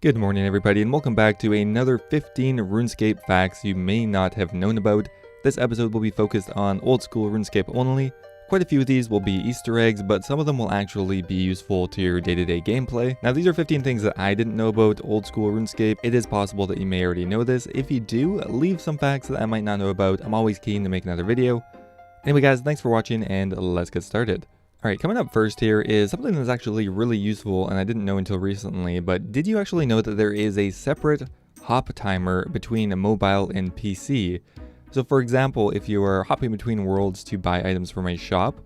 Good morning everybody and welcome back to another 15 RuneScape facts you may not have known about. This episode will be focused on old school RuneScape only. Quite a few of these will be Easter eggs, but some of them will actually be useful to your day-to-day gameplay. Now these are 15 things that I didn't know about old school RuneScape. It is possible that you may already know this. If you do, leave some facts that I might not know about. I'm always keen to make another video. Anyway guys, thanks for watching and let's get started. Alright, coming up first here is something that's actually really useful and I didn't know until recently, but did you actually know that there is a separate hop timer between a mobile and PC? So for example, if you are hopping between worlds to buy items from a shop,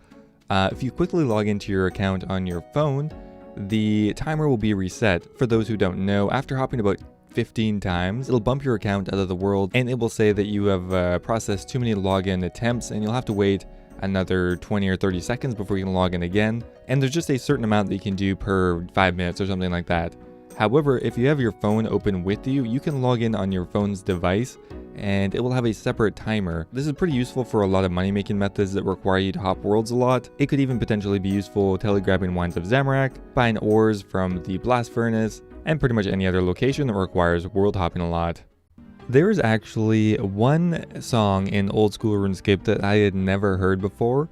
if you quickly log into your account on your phone, the timer will be reset. For those who don't know, after hopping about 15 times, it'll bump your account out of the world and it will say that you have processed too many login attempts and you'll have to wait another 20 or 30 seconds before you can log in again, and there's just a certain amount that you can do per 5 minutes or something like that. However, if you have your phone open with you, you can log in on your phone's device and it will have a separate timer. This is pretty useful for a lot of money making methods that require you to hop worlds a lot. It could even potentially be useful telegrabbing wines of Zamorak, buying ores from the blast furnace, and pretty much any other location that requires world hopping a lot. There is actually one song in old school RuneScape that I had never heard before,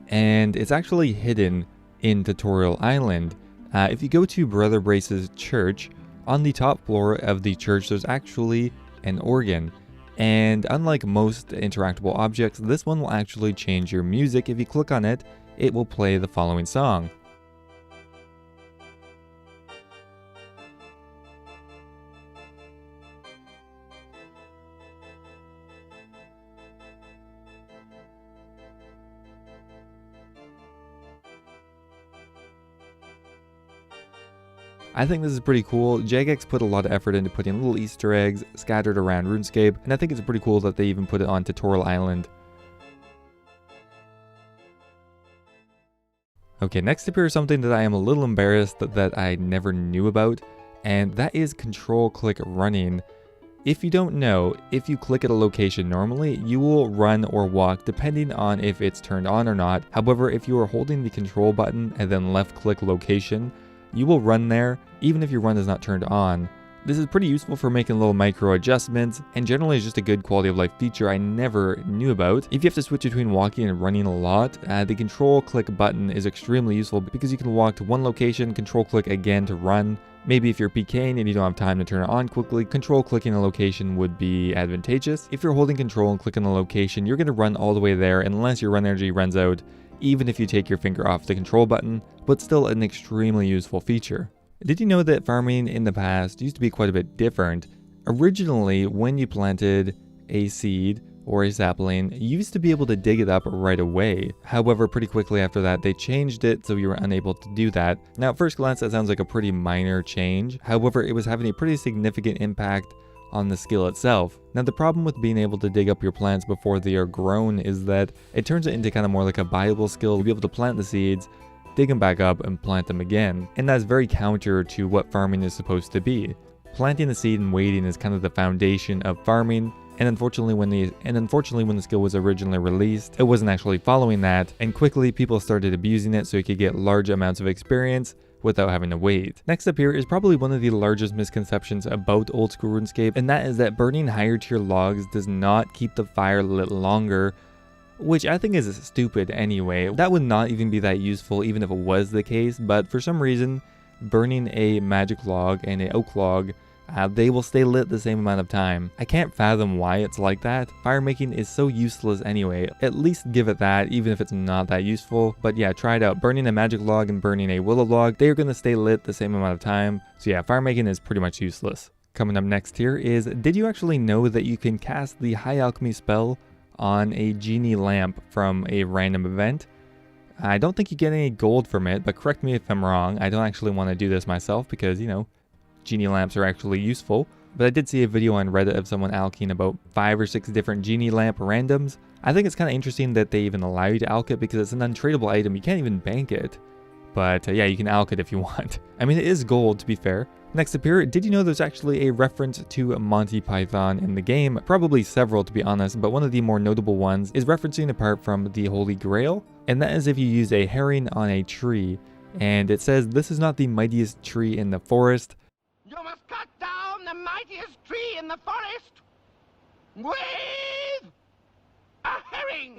and it's actually hidden in Tutorial Island. If you go to Brother Brace's church, on the top floor of the church there's actually an organ, and unlike most interactable objects, this one will actually change your music. If you click on it, it will play the following song. I think this is pretty cool. Jagex put a lot of effort into putting little Easter eggs scattered around RuneScape, and I think it's pretty cool that they even put it on Tutorial Island. Okay, next up here is something that I am a little embarrassed that I never knew about, and that is control click running. If you don't know, if you click at a location normally, you will run or walk depending on if it's turned on or not. However, if you are holding the control button and then left click location, you will run there even if your run is not turned on. This is pretty useful for making little micro adjustments and generally is just a good quality of life feature I never knew about. If you have to switch between walking and running a lot, the control click button is extremely useful because you can walk to one location, control click again to run. Maybe if you're PKing and you don't have time to turn it on quickly, control clicking a location would be advantageous. If you're holding control and clicking a location, you're going to run all the way there unless your run energy runs out, even if you take your finger off the control button, but still an extremely useful feature. Did you know that farming in the past used to be quite a bit different? Originally, when you planted a seed or a sapling, you used to be able to dig it up right away. However, pretty quickly after that, they changed it so you were unable to do that. Now, at first glance, that sounds like a pretty minor change. However, it was having a pretty significant impact on the skill itself. Now the problem with being able to dig up your plants before they are grown is that it turns it into kind of more like a viable skill to be able to plant the seeds, dig them back up and plant them again. And that's very counter to what farming is supposed to be. Planting the seed and waiting is kind of the foundation of farming. And unfortunately when the skill was originally released, it wasn't actually following that, and quickly people started abusing it so you could get large amounts of experience without having to wait. Next up here is probably one of the largest misconceptions about old school RuneScape, and that is that burning higher tier logs does not keep the fire lit longer, which I think is stupid anyway. That would not even be that useful even if it was the case, but for some reason burning a magic log and an oak log, they will stay lit the same amount of time. I can't fathom why it's like that. Firemaking is so useless anyway. At least give it that, even if it's not that useful. But yeah, try it out. Burning a magic log and burning a willow log, they are going to stay lit the same amount of time. So yeah, firemaking is pretty much useless. Coming up next here is, did you actually know that you can cast the high alchemy spell on a Genie Lamp from a random event? I don't think you get any gold from it, but correct me if I'm wrong. I don't actually want to do this myself because, you know, Genie lamps are actually useful, but I did see a video on Reddit of someone alching about 5 or 6 different Genie Lamp randoms. I think it's kind of interesting that they even allow you to alch it because it's an untradeable item. You can't even bank it. But yeah, you can alch it if you want. I mean, it is gold to be fair. Next up here, did you know there's actually a reference to Monty Python in the game? Probably several to be honest, but one of the more notable ones is referencing a part from the Holy Grail, and that is if you use a herring on a tree, and it says, "This is not the mightiest tree in the forest." You must cut the mightiest tree in the forest with a herring.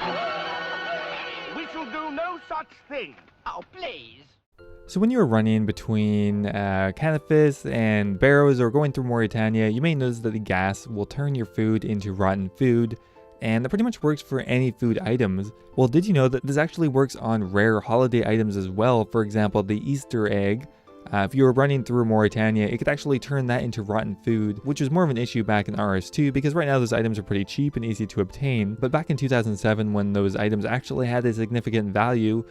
We shall do no such thing. Oh, please. So when you're running between Canifis and Barrows or going through Mauritania, you may notice that the gas will turn your food into rotten food, and that pretty much works for any food items. Well, did you know that this actually works on rare holiday items as well? For example, the Easter egg. If you were running through Mauritania, it could actually turn that into rotten food, which was more of an issue back in RS2 because right now those items are pretty cheap and easy to obtain. But back in 2007, when those items actually had a significant value,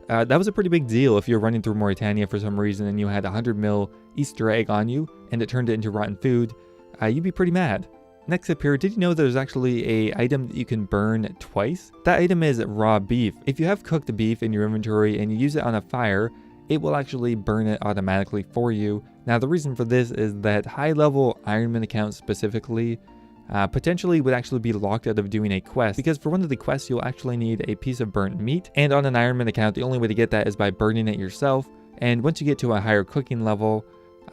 that was a pretty big deal. If you're running through Mauritania for some reason and you had a 100 mil Easter egg on you and it turned it into rotten food, you'd be pretty mad. Next up here, did you know there's actually a item that you can burn twice? That item is raw beef. If you have cooked beef in your inventory and you use it on a fire, it will actually burn it automatically for you. Now the reason for this is that high level Ironman accounts specifically potentially would actually be locked out of doing a quest, because for one of the quests you'll actually need a piece of burnt meat, and on an Ironman account the only way to get that is by burning it yourself, and once you get to a higher cooking level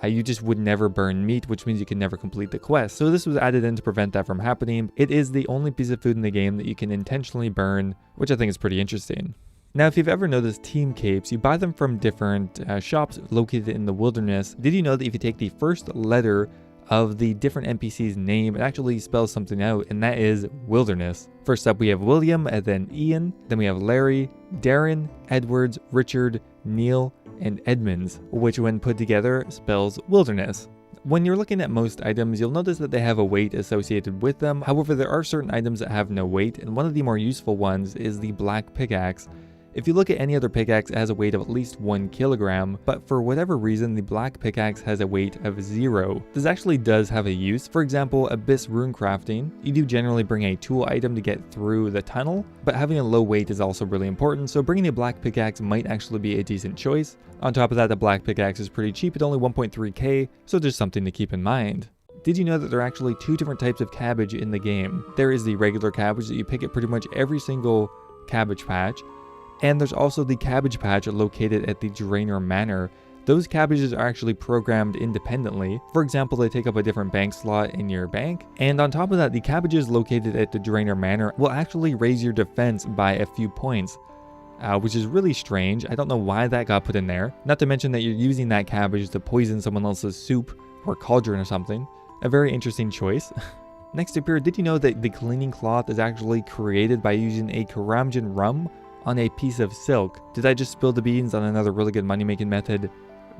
you just would never burn meat, which means you can never complete the quest. So this was added in to prevent that from happening. It is the only piece of food in the game that you can intentionally burn, which I think is pretty interesting. Now, if you've ever noticed team capes, you buy them from different shops located in the wilderness. Did you know that if you take the first letter of the different NPC's name, it actually spells something out, and that is wilderness? First up, we have William, and then Ian, then we have Larry, Darren, Edwards, Richard, Neil, and Edmonds, which when put together spells wilderness. When you're looking at most items, you'll notice that they have a weight associated with them. However, there are certain items that have no weight, and one of the more useful ones is the black pickaxe. If you look at any other pickaxe, it has a weight of at least 1 kilogram, but for whatever reason, the black pickaxe has a weight of 0. This actually does have a use. For example, abyss rune crafting, you do generally bring a tool item to get through the tunnel, but having a low weight is also really important, so bringing a black pickaxe might actually be a decent choice. On top of that, the black pickaxe is pretty cheap at only 1.3k, so there's something to keep in mind. Did you know that there are actually 2 different types of cabbage in the game? There is the regular cabbage that you pick at pretty much every single cabbage patch, and there's also the cabbage patch located at the Drainer Manor. Those cabbages are actually programmed independently. For example, they take up a different bank slot in your bank. And on top of that, the cabbages located at the Drainer Manor will actually raise your defense by a few points, which is really strange. I don't know why that got put in there. Not to mention that you're using that cabbage to poison someone else's soup or cauldron or something. A very interesting choice. Next up here, did you know that the cleaning cloth is actually created by using a Karamjan rum on a piece of silk? Did I just spill the beans on another really good money making method?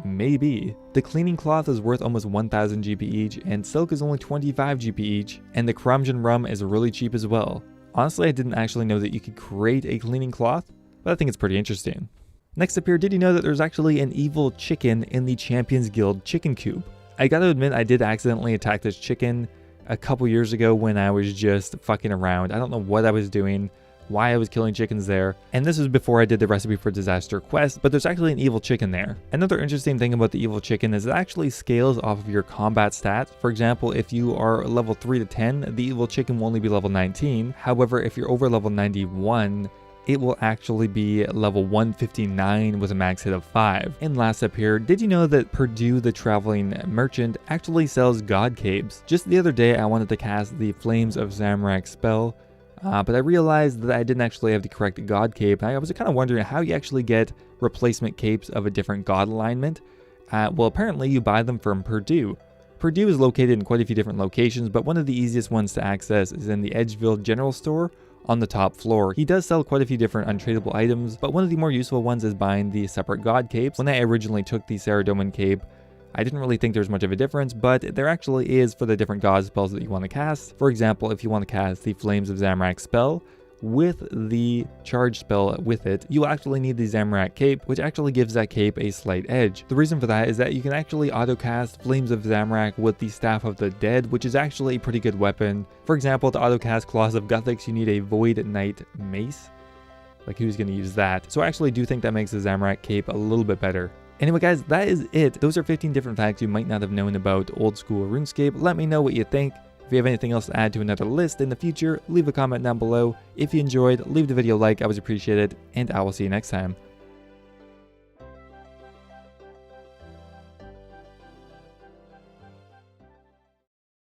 Maybe. The cleaning cloth is worth almost 1000 GP each, and silk is only 25 GP each, and the Karamjan rum is really cheap as well. Honestly, I didn't actually know that you could create a cleaning cloth, but I think it's pretty interesting. Next up here, did you know that there's actually an evil chicken in the Champions Guild chicken coop? I gotta admit, I did accidentally attack this chicken a couple years ago when I was just fucking around. I don't know what I was doing, why I was killing chickens there, and this was before I did the recipe for disaster quest, but there's actually an evil chicken there. Another interesting thing about the evil chicken is it actually scales off of your combat stats. For example, if you are level 3 to 10, the evil chicken will only be level 19. However, if you're over level 91, it will actually be level 159 with a max hit of 5. And last up here, did you know that Purdue the Traveling Merchant actually sells god capes? Just the other day I wanted to cast the Flames of Zamorak spell, but I realized that I didn't actually have the correct god cape. I was kind of wondering how you actually get replacement capes of a different god alignment. Well, apparently you buy them from Purdue. Purdue is located in quite a few different locations, but one of the easiest ones to access is in the Edgeville General Store on the top floor. He does sell quite a few different untradeable items, but one of the more useful ones is buying the separate god capes. When I originally took the Saradomin cape, I didn't really think there was much of a difference, but there actually is for the different god spells that you want to cast. For example, if you want to cast the Flames of Zamorak spell with the charge spell with it, you actually need the Zamorak cape, which actually gives that cape a slight edge. The reason for that is that you can actually auto-cast Flames of Zamorak with the Staff of the Dead, which is actually a pretty good weapon. For example, to auto-cast Claws of Guthix, you need a Void Knight mace. Like, who's going to use that? So I actually do think that makes the Zamorak cape a little bit better. Anyway guys, that is it. Those are 15 different facts you might not have known about Old School RuneScape. Let me know what you think. If you have anything else to add to another list in the future, leave a comment down below. If you enjoyed, leave the video a like, I would appreciate it, and I will see you next time.